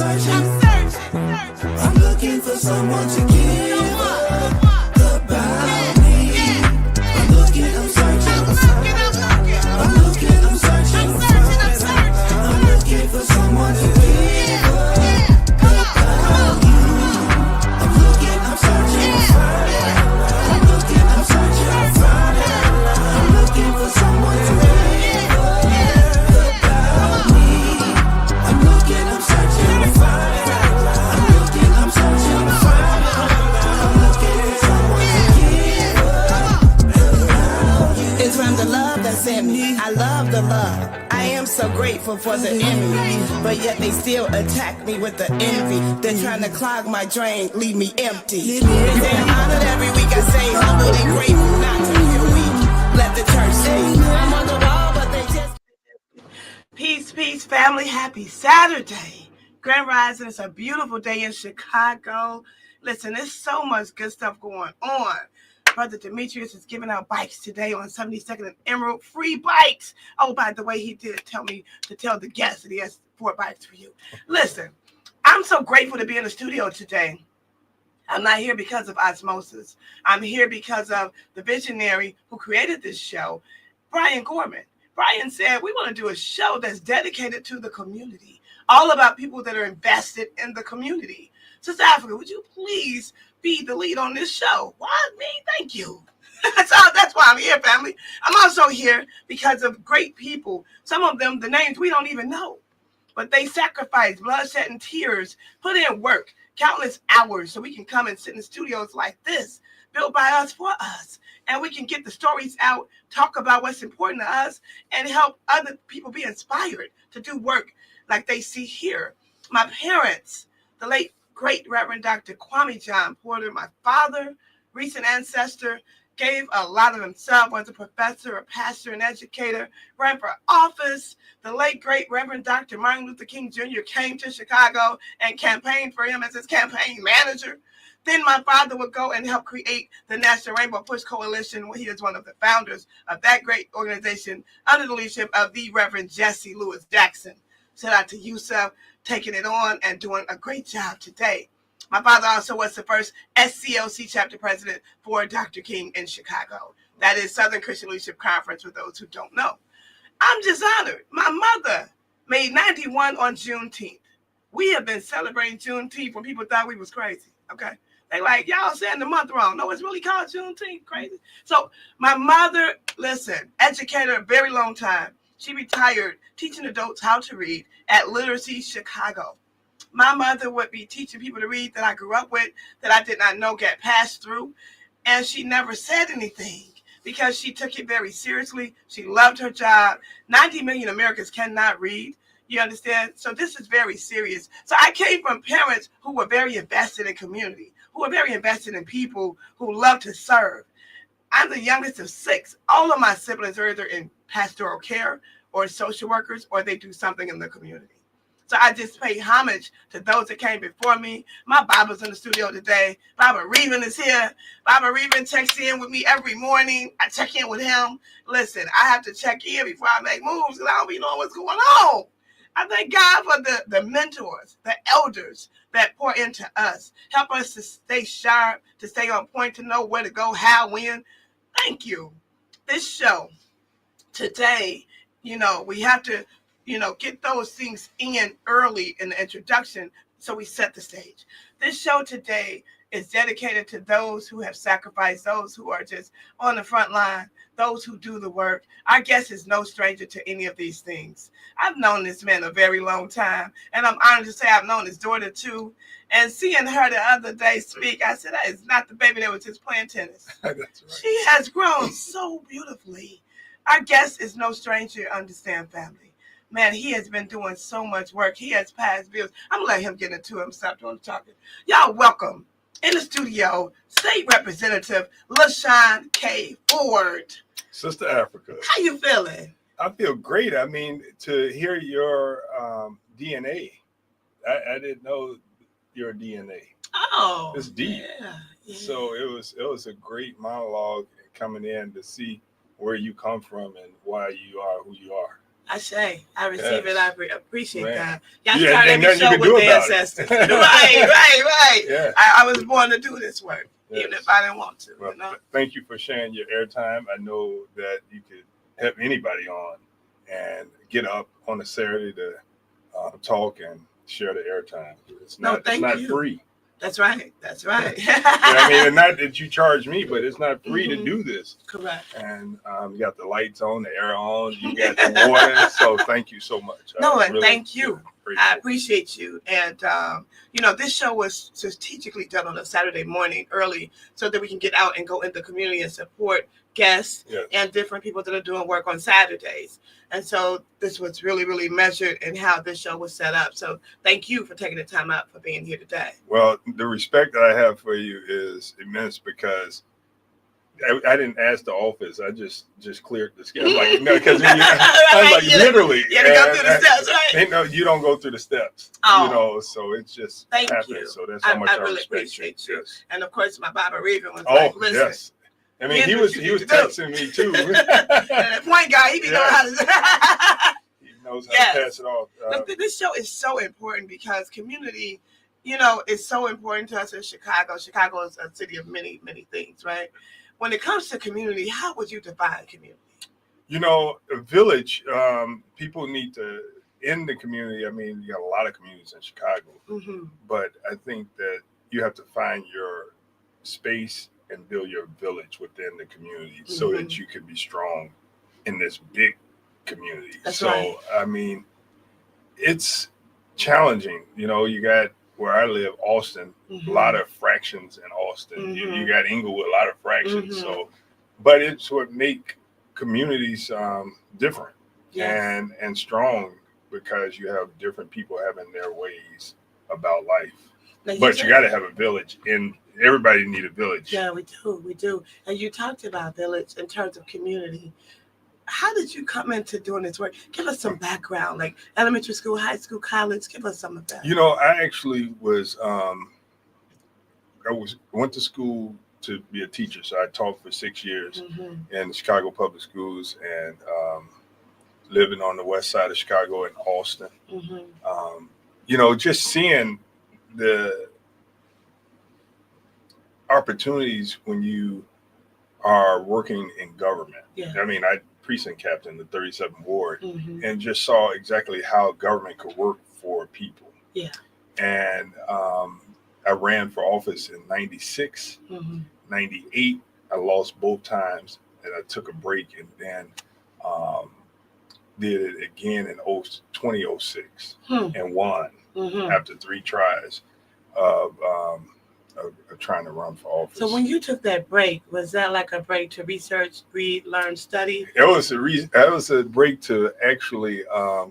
searching. I'm looking for someone to give about me. I'm looking, I'm searching. I'm looking, I'm searching. I'm looking for someone to give about you. I'm looking, I'm searching. I'm looking, I'm searching. I'm looking for someone to give about me. I'm looking, I'm searching. I'm looking, I'm searching. I'm looking for someone to give about you. It's from the love that's in me. I love the love. I am so grateful for the enemy, but yet they still attack me with the envy. They're trying to clog my drain, leave me empty. They say I'm honored every week. I say humble and grateful, not to feel weak. Let the church say I'm on the wall, but they just... Peace, family. Happy Saturday. Grand Rising. It's a beautiful day in Chicago. Listen, there's so much good stuff going on. Brother Demetrius is giving out bikes today on 72nd and Emerald. Free bikes. Oh, by the way, he did tell me to tell the guests that he has 4 bikes for you. Listen, I'm so grateful to be in the studio today. I'm not here because of osmosis. I'm here because of the visionary who created this show, Brian Gorman. Brian said, we want to do a show that's dedicated to the community, all about people that are invested in the community. Sista Afrika, would you please be the lead on this show? Why me? Thank you. That's why I'm here, family. I'm also here because of great people. Some of them, the names we don't even know. But they sacrificed bloodshed and tears, put in work, countless hours, so we can come and sit in studios like this, built by us for us. And we can get the stories out, talk about what's important to us, and help other people be inspired to do work like they see here. My parents, the late, great Reverend Dr. Kwame John Porter, my father, recent ancestor, gave a lot of himself, was a professor, a pastor, an educator, ran for office. The late, great Reverend Dr. Martin Luther King Jr. came to Chicago and campaigned for him as his campaign manager. Then my father would go and help create the National Rainbow Push Coalition, where he is one of the founders of that great organization under the leadership of the Reverend Jesse Lewis Jackson. Shout out to Yusuf, taking it on and doing a great job today. My father also was the first SCLC chapter president for Dr. King in Chicago. That is Southern Christian Leadership Conference, for those who don't know. I'm just honored. My mother made 91 on Juneteenth. We have been celebrating Juneteenth when people thought we was crazy, okay? They like, y'all saying the month wrong. No, it's really called Juneteenth, crazy. So my mother, listen, educator a very long time. She retired teaching adults how to read at Literacy Chicago. My mother would be teaching people to read that I grew up with, that I did not know get passed through. And she never said anything because she took it very seriously. She loved her job. 90 million Americans cannot read. You understand? So this is very serious. So I came from parents who were very invested in community, who were very invested in people, who love to serve. I'm the youngest of 6. All of my siblings are either in pastoral care or social workers, or they do something in the community. So I just pay homage to those that came before me. My Bible's in the studio today. Baba Reven is here. Baba Reven checks in with me every morning. I check in with him. Listen, I have to check in before I make moves because I don't be knowing what's going on. I thank God for the mentors, the elders that pour into us. Help us to stay sharp, to stay on point, to know where to go, how, when. Thank you. This show today, we have to, get those things in early in the introduction so we set the stage. This show today is dedicated to those who have sacrificed, those who are just on the front line, those who do the work. Our guest is no stranger to any of these things. I've known this man a very long time, and I'm honored to say I've known his daughter too. And seeing her the other day speak, I said, that is not the baby that was just playing tennis. That's right. She has grown so beautifully. Our guest is no stranger, understand, family. Man, he has been doing so much work. He has passed bills. I'm going to let him get into it. Stop doing the talking. Y'all welcome in the studio, State Representative LaShawn K. Ford. Sista Afrika. How you feeling? I feel great. I mean, to hear your DNA, I didn't know your DNA. Oh, it's deep. Yeah. So it was a great monologue coming in to see where you come from and why you are who you are. I receive it. I appreciate that. Y'all Yeah, started every show with the ancestors. Right. Yeah. I was born to do this work, even if I didn't want to. Well, You know? thank you for sharing your airtime. I know that you could have anybody on and get up on a Saturday to talk and share the airtime. It's not free. That's right. I mean, and not that you charge me, but it's not free to do this. Correct. And you got the lights on, the air on, you got the water. So thank you so much. Thank you. I appreciate you. And, this show was strategically done on a Saturday morning early so that we can get out and go in the community and support guests and different people that are doing work on Saturdays. And so this was really, really measured in how this show was set up. So thank you for taking the time out for being here today. Well, the respect that I have for you is immense because I didn't ask the office. I just cleared the schedule. Like, no, because I was like, literally. You had to go through the steps, right? No, you don't go through the steps. Oh. So it's just thank happened. you. So that's how much I really respect appreciate you. Yes. And of course, my Baba Raven was like, listen. Yes. I mean, he was texting me too. That point guy, he knowing how to. He knows how to pass it off. This show is so important because community, is so important to us in Chicago. Chicago is a city of many, many things, right? When it comes to community, how would you define community? A village, people need to, in the community, I mean, you got a lot of communities in Chicago, but I think that you have to find your space and build your village within the community so that you can be strong in this big community. That's right. I mean, it's challenging. You got where I live, Austin, a lot of fractions in Austin. You got Inglewood, a lot of fractions. So, but it's what make communities different and strong because you have different people having their ways about life. But you got to have a village, and everybody need a village. Yeah, we do. And you talked about village in terms of community. How did you come into doing this work? Give us some background, like elementary school, high school, college. Give us some of that. I actually was, went to school to be a teacher. So I taught for 6 years in Chicago Public Schools and living on the west side of Chicago in Austin. Just seeing the opportunities when you are working in government. I mean, I precinct captain the 37th Ward and just saw exactly how government could work for people. And I ran for office in 96, 98. I lost both times and I took a break and then did it again in 2006 and won after 3 tries of trying to run for office. So when you took that break, was that like a break to research, read, learn, study? It was a break to actually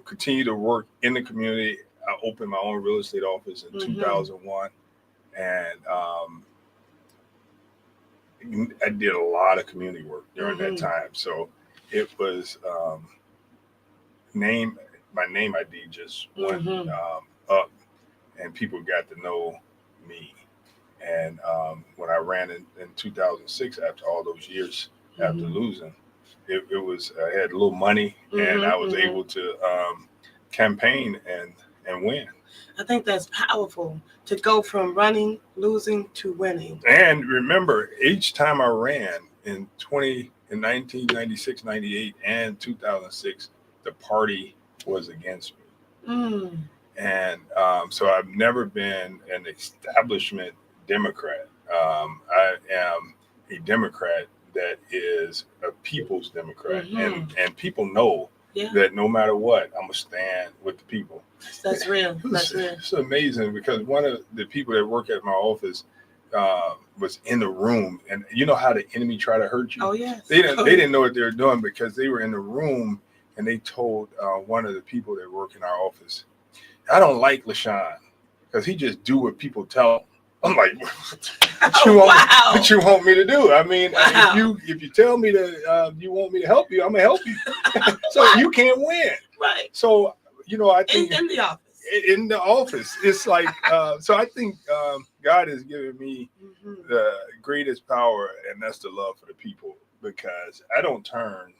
continue to work in the community. I opened my own real estate office in 2001, and I did a lot of community work during that time. So it was my name ID just went up, and people got to know me. And when I ran in 2006, after all those years after losing, it was I had a little money and I was able to campaign and win. I think that's powerful to go from running, losing to winning. And remember, each time I ran in 1996, 98, and 2006, the party was against me. And so I've never been an establishment Democrat. I am a Democrat that is a people's Democrat, and people know that no matter what, I'm gonna stand with the people. That's real. It's amazing because one of the people that work at my office was in the room, and you know how the enemy try to hurt you. Oh yes. They didn't know what they were doing because they were in the room, and they told one of the people that work in our office, "I don't like LaShawn because he just do what people tell him." I'm like, what you want me to do? I mean, if you tell me that you want me to help you, I'm gonna help you. So you can't win. Right. So I think in the office. In the office, it's like so. I think God has given me the greatest power, and that's the love for the people. Because I don't turn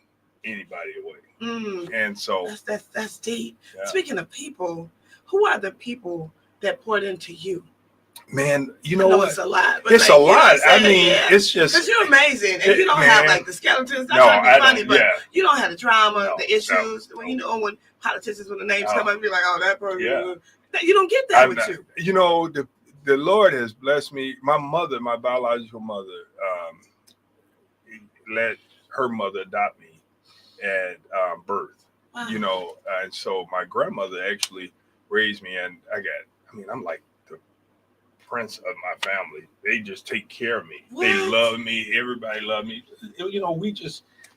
anybody away. Mm. And so That's deep. yeah. Speaking of people, who are the people that poured into you? Man, you I know what? it's a lot. But It's like, a lot. I mean, yeah. it's just Because you're amazing, and you don't man, have like the skeletons. Not no, trying to I be funny, don't. but Yeah, you don't have the drama, no, the issues. no, When no. you know when politicians, when the names No. come up, you're like, oh, that person. Yeah. You don't get that I'm with not, you. you know, the Lord has blessed me. My mother, my biological mother, let her mother adopt me at birth. Wow. You know, and so my grandmother actually raised me, and I'm like the prince of my family. They just take care of me. What? They love me. Everybody loved me. You know,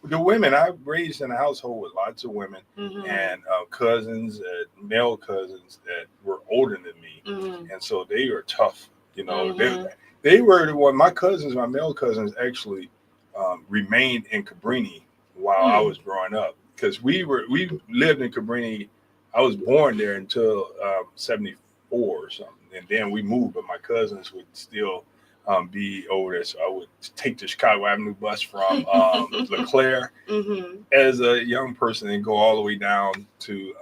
the women, I raised in a household with lots of women and cousins, male cousins that were older than me. And so they were tough. You know, they were the one, my male cousins actually remained in Cabrini while I was growing up. Because we lived in Cabrini. I was born there until 74 or something. And then we moved, but my cousins would still be over there. So I would take the Chicago Avenue bus from LeClaire as a young person and go all the way down to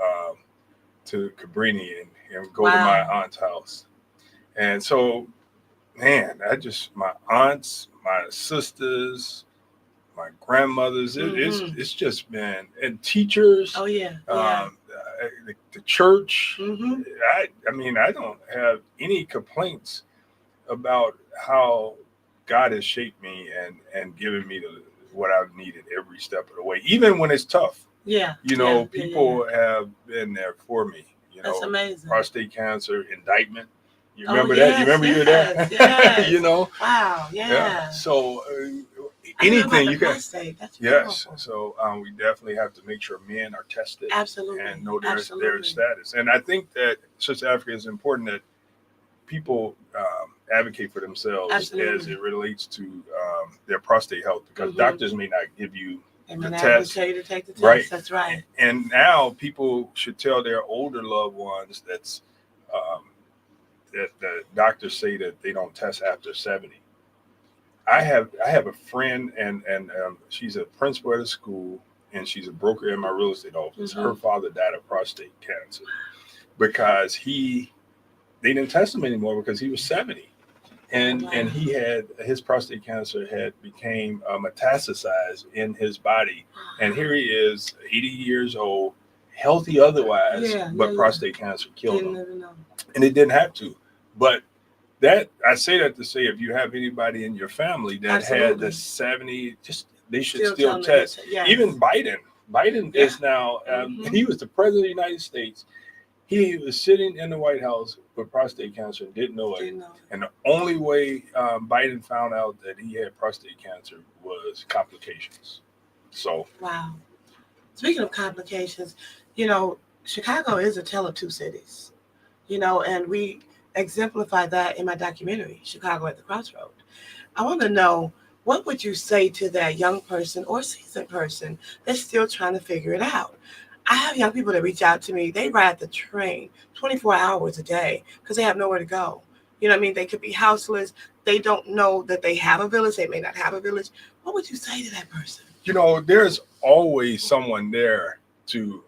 Cabrini and go to my aunt's house. And so, man, my aunts, my sisters, my grandmothers, it's just been, and teachers. Oh yeah. The church. I mean, I don't have any complaints about how God has shaped me and given me what I've needed every step of the way, even when it's tough. Yeah. You know, people have been there for me. You know, that's amazing. Prostate cancer, indictment. You remember that? You remember you were there? Yes. You know? Wow. Yeah. So anything you can. Prostate. That's yes. powerful. So we definitely have to make sure men are tested. Absolutely. And know their status. And I think that Sista Afrika is important that people advocate for themselves as it relates to their prostate health, because doctors may not give you the test. Tell you to take the test. Right. That's right. And now people should tell their older loved ones that the doctors say that they don't test after 70. I have a friend and she's a principal at a school and she's a broker in my real estate office. Her father died of prostate cancer because they didn't test him anymore because he was 70. And he had his prostate cancer had became metastasized in his body. And here he is, 80 years old, healthy otherwise, but prostate cancer killed him. And it didn't have to. But I say that to say, if you have anybody in your family that had the 70, they should still test. Even Biden is now, he was the president of the United States. He was sitting in the White House with prostate cancer and didn't know it. And the only way Biden found out that he had prostate cancer was complications. So. Wow. Speaking of complications, you know, Chicago is a tale of two cities, you know, and we exemplify that in my documentary, Chicago at the Crossroad. I want to know, what would you say to that young person or seasoned person that's still trying to figure it out? I have young people that reach out to me. They ride the train 24 hours a day because they have nowhere to go. You know what I mean? They could be houseless. They don't know that they have a village. They may not have a village. What would you say to that person? You know, there's always someone there to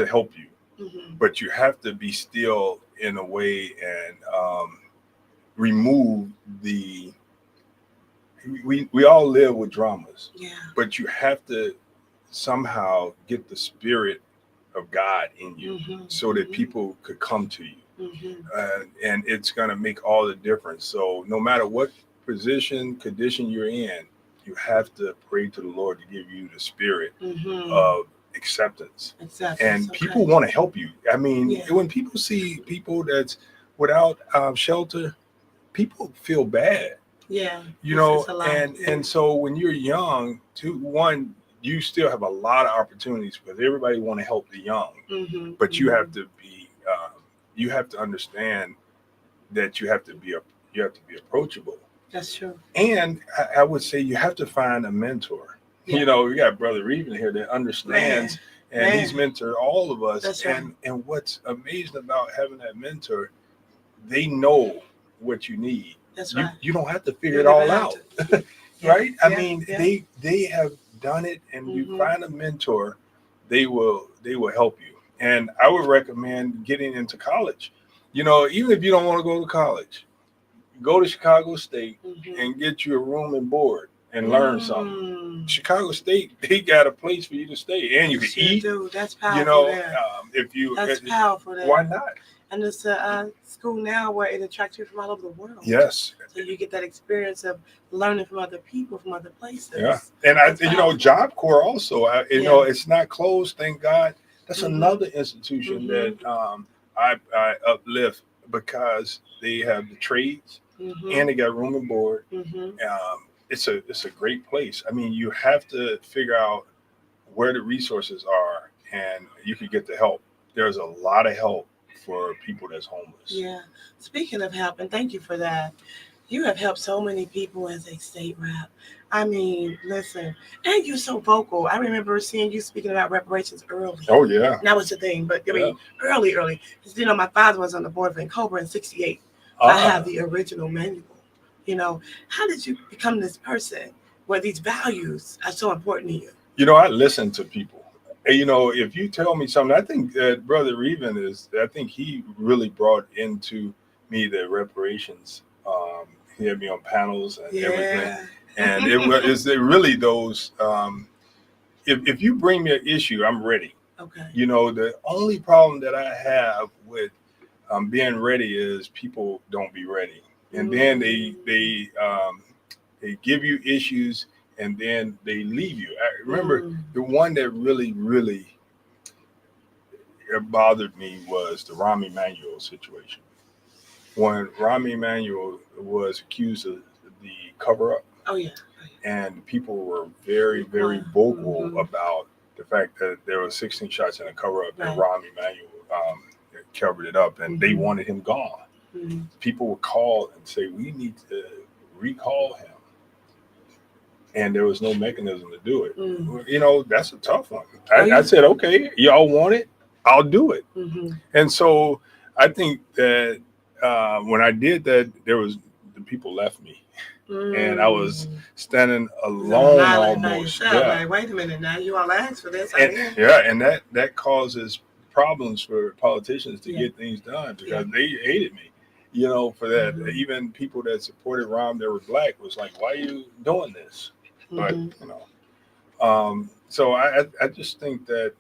help you, but you have to be still in a way and remove the. We all live with dramas, but you have to somehow get the spirit of God in you so that people could come to you. And it's going to make all the difference. So no matter what condition you're in, you have to pray to the Lord to give you the spirit of acceptance. And people want to help you. I mean, when people see people that's without shelter, people feel bad. You know, and so when you're young, you still have a lot of opportunities because everybody want to help the young, but you have to be, you have to understand that you have to be approachable. That's true. And I would say you have to find a mentor. You know, we got Brother Reeven here that understands, and he's mentored all of us. That's and what's amazing about having that mentor, they know what you need. That's right. You don't have to figure it all out. Right? I mean, they have done it and you find a mentor, they will help you. And I would recommend getting into college. You know, even if you don't want to go to college, go to Chicago State and get you a room and board and learn something. Chicago State, they got a place for you to stay, and you can eat. Dude, that's powerful. You know, there. if you That's powerful. There. Why not? And it's a school now where it attracts you from all over the world. Yes. So you get that experience of learning from other people from other places. Yeah, and you know, Job Corps also. You know, it's not closed. Thank God. That's another institution that I uplift because they have the trades and they got room and board. It's a great place. I mean, you have to figure out where the resources are, and you can get the help. There's a lot of help for people that's homeless. Yeah. Speaking of help, and thank you for that. You have helped so many people as a state rep. I mean, listen, and you're so vocal. I remember seeing you speaking about reparations early. Oh, yeah. That was the thing, but I mean, early. Because, you know, my father was on the board of Cobra in '68. I have the original manual. You know, how did you become this person where these values are so important to you? You know, I listen to people. You know, if you tell me something, I think that Brother Reven I think he really brought into me the reparations. He had me on panels and everything. And it was really those, if you bring me an issue, I'm ready. Okay. You know, the only problem that I have with being ready is people don't be ready. And then they give you issues and then they leave you. I remember the one that really, really bothered me was the Rahm Emanuel situation. When Rahm Emanuel was accused of the cover-up. Oh, yeah. And people were very, very vocal about the fact that there were 16 shots in a cover-up and Rahm Emanuel covered it up, and they wanted him gone. People would call and say, we need to recall him. And there was no mechanism to do it. You know, that's a tough one. I said, okay, y'all want it, I'll do it. And so I think that when I did that, the people left me. And I was standing alone almost. Like, wait a minute, now you all asked for this. And that causes problems for politicians to get things done because they hated me. You know, for that. Even people that supported Rahm that were black was like, why are you doing this? But, you know, so I just think that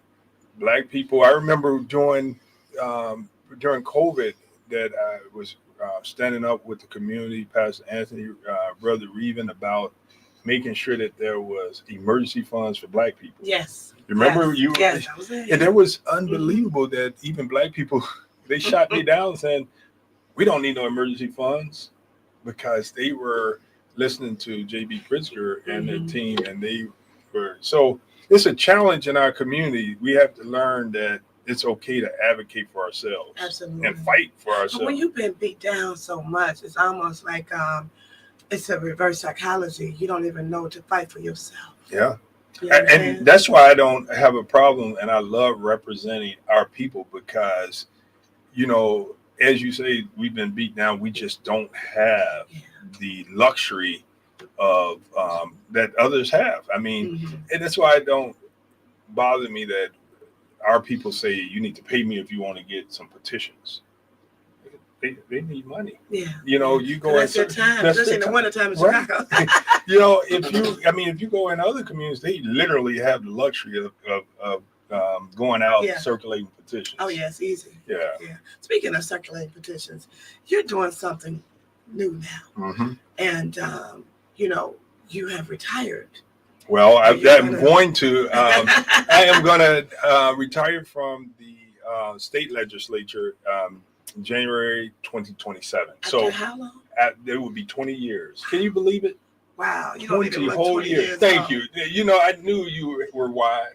black people, I remember during COVID that I was standing up with the community, Pastor Anthony, Brother Reven, about making sure that there was emergency funds for black people. Yes. Remember you? Yes, I was there. And it was unbelievable that even black people, they shot me down saying, we don't need no emergency funds, because they were listening to J.B. Pritzker and their team, and they were. So it's a challenge in our community. We have to learn that it's okay to advocate for ourselves. Absolutely. And fight for ourselves. But when you've been beat down so much, it's almost like it's a reverse psychology. You don't even know to fight for yourself. Yeah. And that's why I don't have a problem, and I love representing our people, because, you know, as you say, we've been beat down. We just don't have the luxury of that others have. I mean, and that's why it don't bother me that our people say you need to pay me if you want to get some petitions. They need money. Yeah. You know, you go that's their time. Especially in the wintertime in Chicago. You know, if you go in other communities, they literally have the luxury of going out circulating petitions. Oh, yeah, it's easy. Yeah. Speaking of circulating petitions, you're doing something new now. And, you know, you have retired. Well, I am going to retire from the state legislature January 2027. After how long? There will be 20 years. Can you believe it? Wow, you 20 whole years. Thank you. You know, I knew you were wise.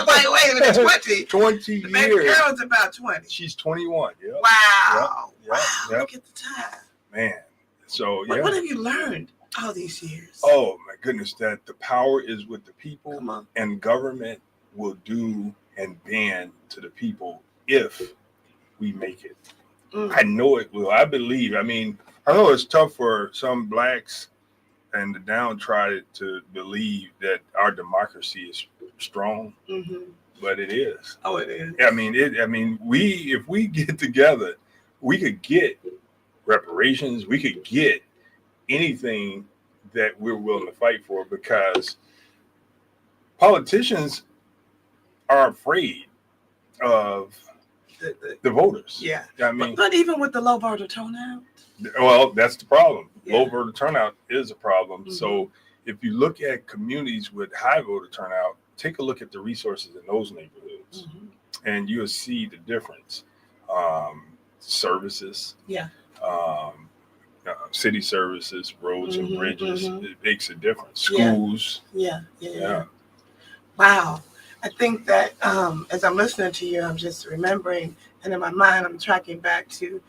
Wait a minute, 20? 20 years. The baby girl's about 20. She's 21. Yeah. Wow. Wow. Look at the time. Man. So, What have you learned all these years? Oh, my goodness, that the power is with the people, and government will do and bend to the people if we make it. I know it will. I believe. I mean, I know it's tough for some blacks and the downtrodden to believe that our democracy is strong, but it is. Oh, it is. I mean, if we get together, we could get reparations. We could get anything that we're willing to fight for, because politicians are afraid of the voters. Yeah. I mean, but even with the low voter turnout. well, that's the problem. Yeah. Low voter turnout is a problem. So if you look at communities with high voter turnout, take a look at the resources in those neighborhoods, and you'll see the difference. Services, city services, roads and bridges, it makes a difference. Schools. Yeah. Wow. I think that as I'm listening to you, I'm just remembering, and in my mind, I'm tracking back to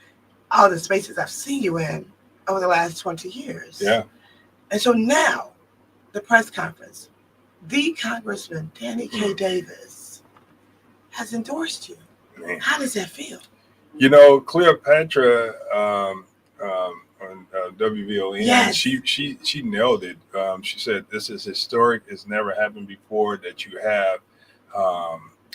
all the spaces I've seen you in over the last 20 years. Yeah. And so now, the press conference, the Congressman Danny K. Davis has endorsed you. Man. How does that feel? You know, Cleopatra on WVON, Yes. she nailed it. She said, "This is historic. It's never happened before that you have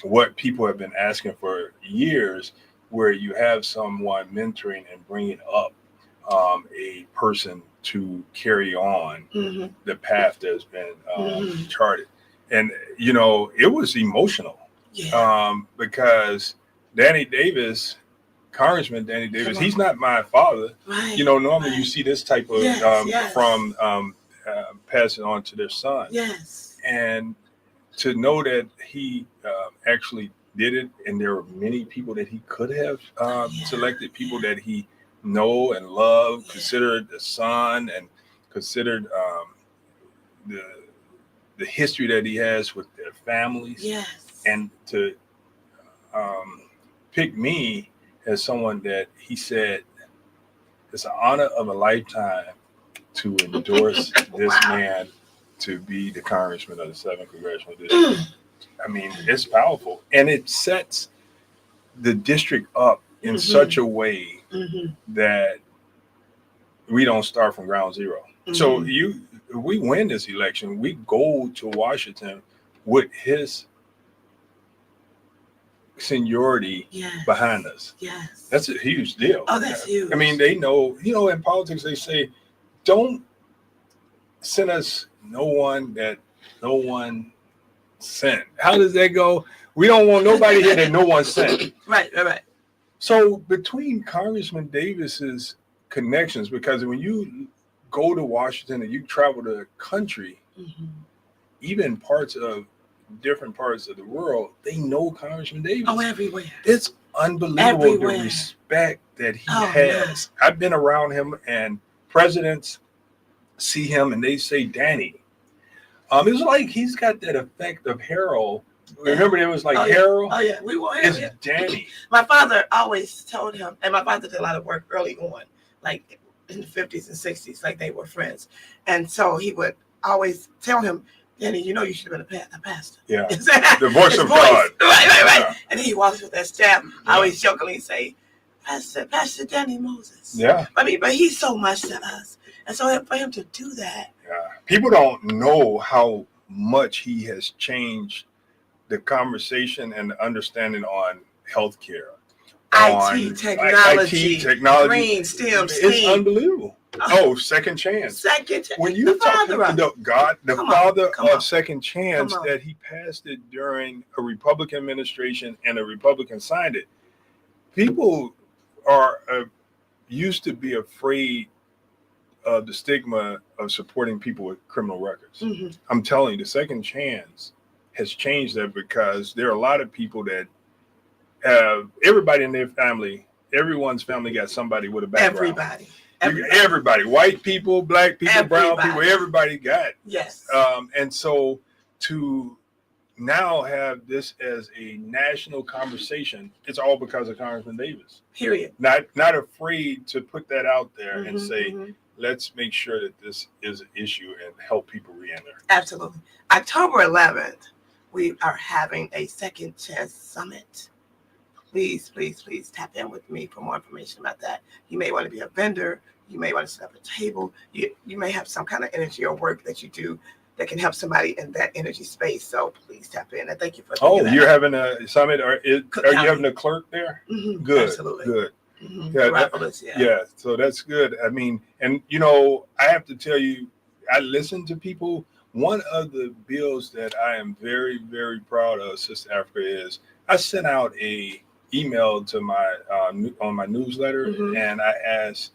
what people have been asking for years, where you have someone mentoring and bringing up a person to carry on the path that's been charted." And, you know, it was emotional because Danny Davis, Congressman Danny Davis, he's not my father. Right. You know, normally you see this type of from passing on to their son. Yes. And to know that he actually did it, and there were many people that he could have selected, people that he know and love, considered the son, and considered the history that he has with their families. Yes. And to pick me as someone that he said, it's an honor of a lifetime to endorse this man to be the congressman of the 7th Congressional District. I mean, it's powerful. And it sets the district up in such a way that we don't start from ground zero. So if we win this election, we go to Washington with his seniority behind us. Yes. That's a huge deal. Oh, that's huge. I mean, they know, you know, in politics, they say, don't send us no one that no one sent. How does that go? We don't want nobody here that no one sent. Right. So between Congressman Davis's connections, because when you go to Washington and you travel the country, even different parts of the world, they know Congressman Davis. Oh, everywhere. It's unbelievable the respect that he has. Man. I've been around him, and presidents see him and they say, Danny. It's like he's got that effect of Harold. Remember, there was like Harold? Oh, yeah. We want him. It's Danny. My father always told him, and my father did a lot of work early on, like in the 50s and 60s, like they were friends. And so he would always tell him, Danny, you know you should have been a pastor. Yeah. The voice of God. Right. Yeah. And then he walks with that staff. I always jokingly say, Pastor Danny Moses. Yeah. I mean, but he's so much to us. And so for him to do that. Yeah. People don't know how much he has changed the conversation and the understanding on healthcare. IT technology. Green, STEM, It's unbelievable. Oh, second chance. When you talk about God, the father of second chance, that he passed it during a Republican administration and a Republican signed it. People are used to be afraid of the stigma of supporting people with criminal records. I'm telling you, the second chance has changed that, because there are a lot of people that have everybody in their family, everyone's family got somebody with a background. Everybody, white people, black people, brown people, everybody got it. Yes. And so to now have this as a national conversation, it's all because of Congressman Davis. Period. Not afraid to put that out there and say, let's make sure that this is an issue and help people re-enter. Absolutely. October 11th, we are having a Second Chance Summit. Please tap in with me for more information about that. You may want to be a vendor, You may want to set up a table. You may have some kind of energy or work that you do that can help somebody in that energy space. So please tap in, and thank you for. You're having a summit, or are you having a clerk there? Mm-hmm. Good, absolutely. good. Mm-hmm. Yeah, so that's good. I mean, and you know, I have to tell you, I listen to people. One of the bills that I am very, very proud of, Sista Afrika, is I sent out a email to my on my newsletter, mm-hmm. and I asked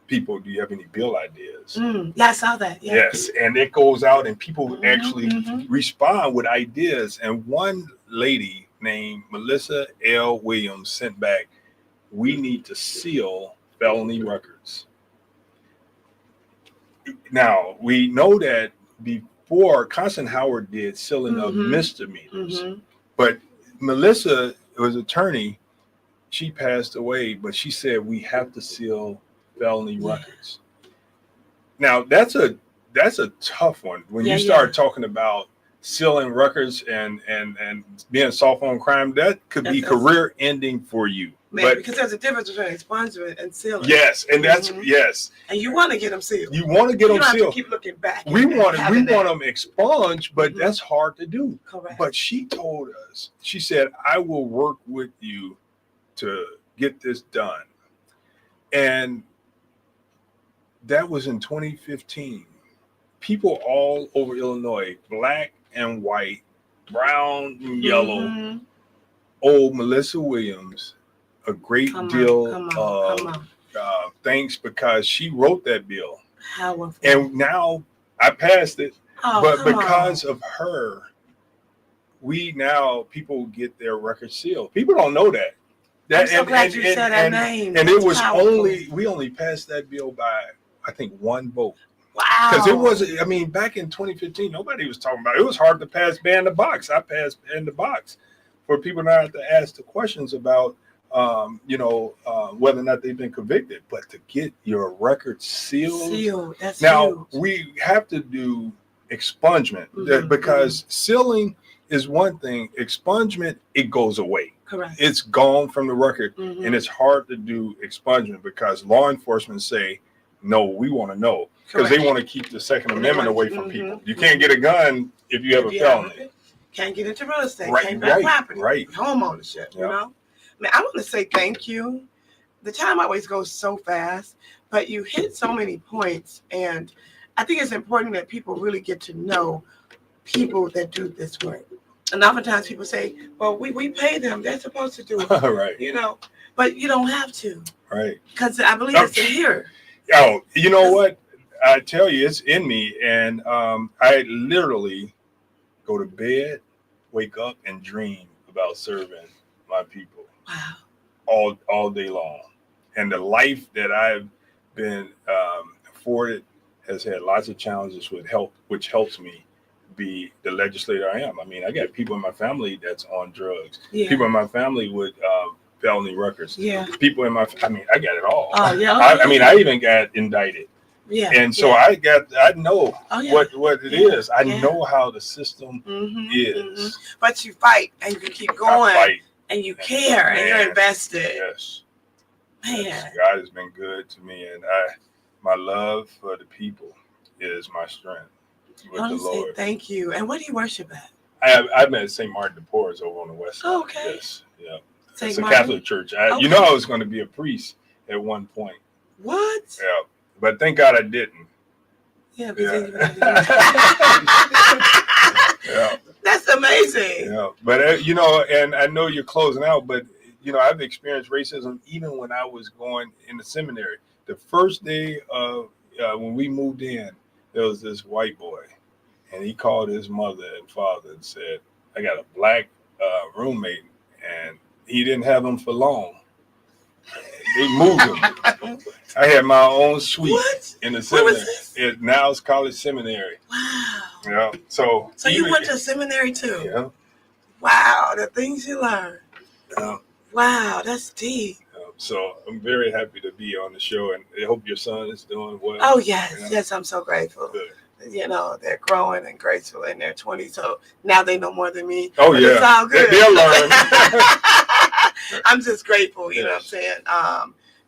people, "Do you have any bill ideas?" Yeah, I saw that. Yeah. Yes, and it goes out, and people mm-hmm. actually mm-hmm. respond with ideas. And one lady named Melissa L. Williams sent back, "We need to seal felony records." Now, we know that before Constant Howard did sealing of mm-hmm. misdemeanors, mm-hmm. but Melissa was attorney. She passed away, but she said we have to seal felony records. Now, that's a tough one. When you start talking about sealing records and being soft on crime, that could be career ending for you. Man, because there's a difference between expungement and sealing. Yes, and that's yes. And you want to get them sealed. You want to get them sealed. You don't have to keep looking back. We want them expunged, but that's hard to do. Correct. But she told us, she said, "I will work with you to get this done." And that was in 2015. People all over Illinois, black and white, brown and yellow, old Melissa Williams a great deal of thanks, because she wrote that bill. Powerful. And now I passed it, but because of her, people get their records sealed. People don't know that. I'm so glad you said that name. And it was we only passed that bill by, I think, one vote. Wow. Because it wasn't, I mean, back in 2015, nobody was talking about it. It was hard to pass ban the box. I passed ban the box for people not to ask the questions about, whether or not they've been convicted. But to get your records sealed. That's now, huge. we have to do expungement because sealing is one thing. Expungement, it goes away. Correct. It's gone from the record, and it's hard to do expungement because law enforcement say, no, we want to know, because they want to keep the Second Amendment away from people. You can't get a gun if you have a felony. Can't get into real estate. Right, can't buy property. Right. Home ownership. You know. I mean, I want to say thank you. The time always goes so fast, but you hit so many points, and I think it's important that people really get to know people that do this work. And oftentimes people say, well, we pay them. They're supposed to do it. Right. But you don't have to. Right. Because I believe it's here. Oh, you know what? I tell you, it's in me. And I literally go to bed, wake up, and dream about serving my people. Wow. All day long. And the life that I've been afforded has had lots of challenges which helps me be the legislator I am. I mean, I got people in my family that's on drugs. Yeah. People in my family with felony records. Yeah. People in I got it all. Oh, yeah. I mean, I even got indicted. Yeah. And so I know what it is. I know how the system is. But you fight and you keep going. And you care, and you're invested. Yes. Man. Yes. God has been good to me, and my love for the people is my strength with the Lord. Say thank you. And what do you worship at? I'm at St. Martin de Porres over on the west side. Okay. Yes. Yeah. St. It's a Martin? Catholic church. I was going to be a priest at one point. What? Yeah. But thank God I didn't. Yeah. Yeah. That's amazing. Yeah, but and I know you're closing out, but I've experienced racism even when I was going in the seminary. The first day of when we moved in, there was this white boy, and he called his mother and father and said, "I got a black roommate," and he didn't have him for long. They moved him. I had my own suite in the seminary. Now it's College Seminary. Wow. Yeah. So you went to seminary too? Yeah. Wow, the things you learned. Yeah. Wow, that's deep. So I'm very happy to be on the show, and I hope your son is doing well. Oh yes, yes, I'm so grateful. Good. They're growing and graceful in their 20s, so now they know more than me. Oh, yeah. It's all good. They'll learn. I'm just grateful, you know what I'm saying?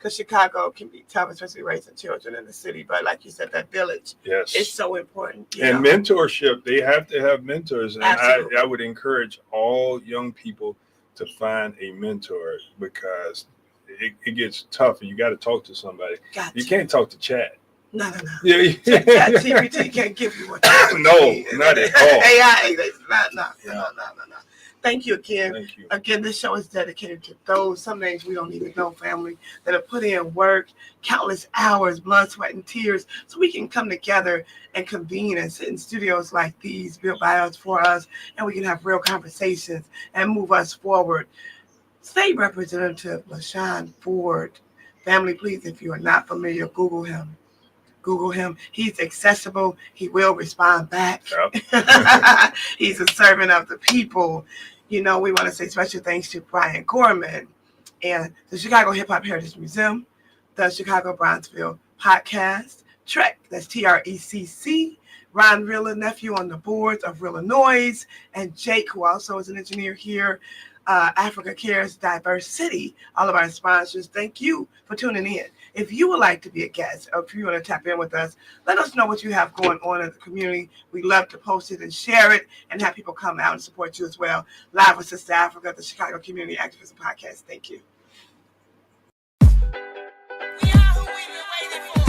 because Chicago can be tough, especially raising children in the city. But like you said, that village is so important. And mentorship, they have to have mentors. And I would encourage all young people to find a mentor because it gets tough and you got to talk to somebody. You can't talk to chat. No. Yeah. ChatGPT can't give you what you need. Not at all. AI, no. Thank you again. Thank you. Again, this show is dedicated to those, some names we don't even know, family, that have put in work, countless hours, blood, sweat, and tears, so we can come together and convene and sit in studios like these, built by us, for us, and we can have real conversations and move us forward. State Representative LaShawn Ford. Family, please, if you are not familiar, Google him. Google him. He's accessible. He will respond back. Yep. He's a servant of the people. You know, we want to say special thanks to Brian Gorman and the Chicago Hip Hop Heritage Museum, the Chicago Bronzeville Podcast, Trek, that's TRECC, Ron Rilla, nephew on the boards of Rilla Noise, and Jake, who also is an engineer here, Africa Cares Diverse City, all of our sponsors. Thank you for tuning in. If you would like to be a guest or if you want to tap in with us, let us know what you have going on in the community. We love to post it and share it and have people come out and support you as well. Live with Sista Afrika, the Chicago Community Activism Podcast. Thank you. We are who we've been waiting for.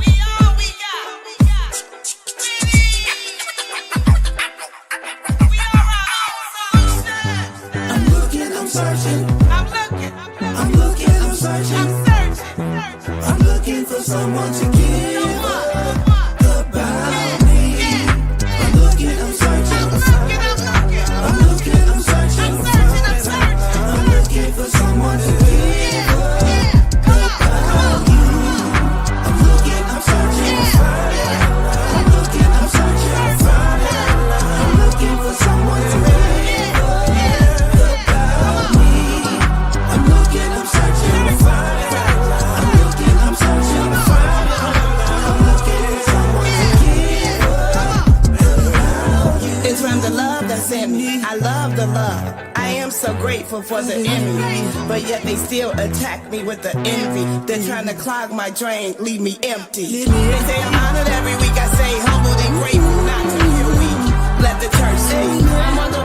We are we got. We are our own songsters. I'm looking, I'm searching. I'm looking, I'm searching. I'm looking for someone to give about me. I'm looking, I'm searching. I'm looking, I'm searching. I'm looking for someone to give about you. I'm looking, I'm searching. I'm looking, I'm searching. I'm looking for someone to give about me. I'm looking, I'm searching. It's from the love that's in me. I love the love. I am so grateful for the enemy, but yet they still attack me with the envy. They're trying to clog my drain, leave me empty. They say I'm honored every week. I say humbled and grateful, not to feel weak. Let the church speak. I'm on the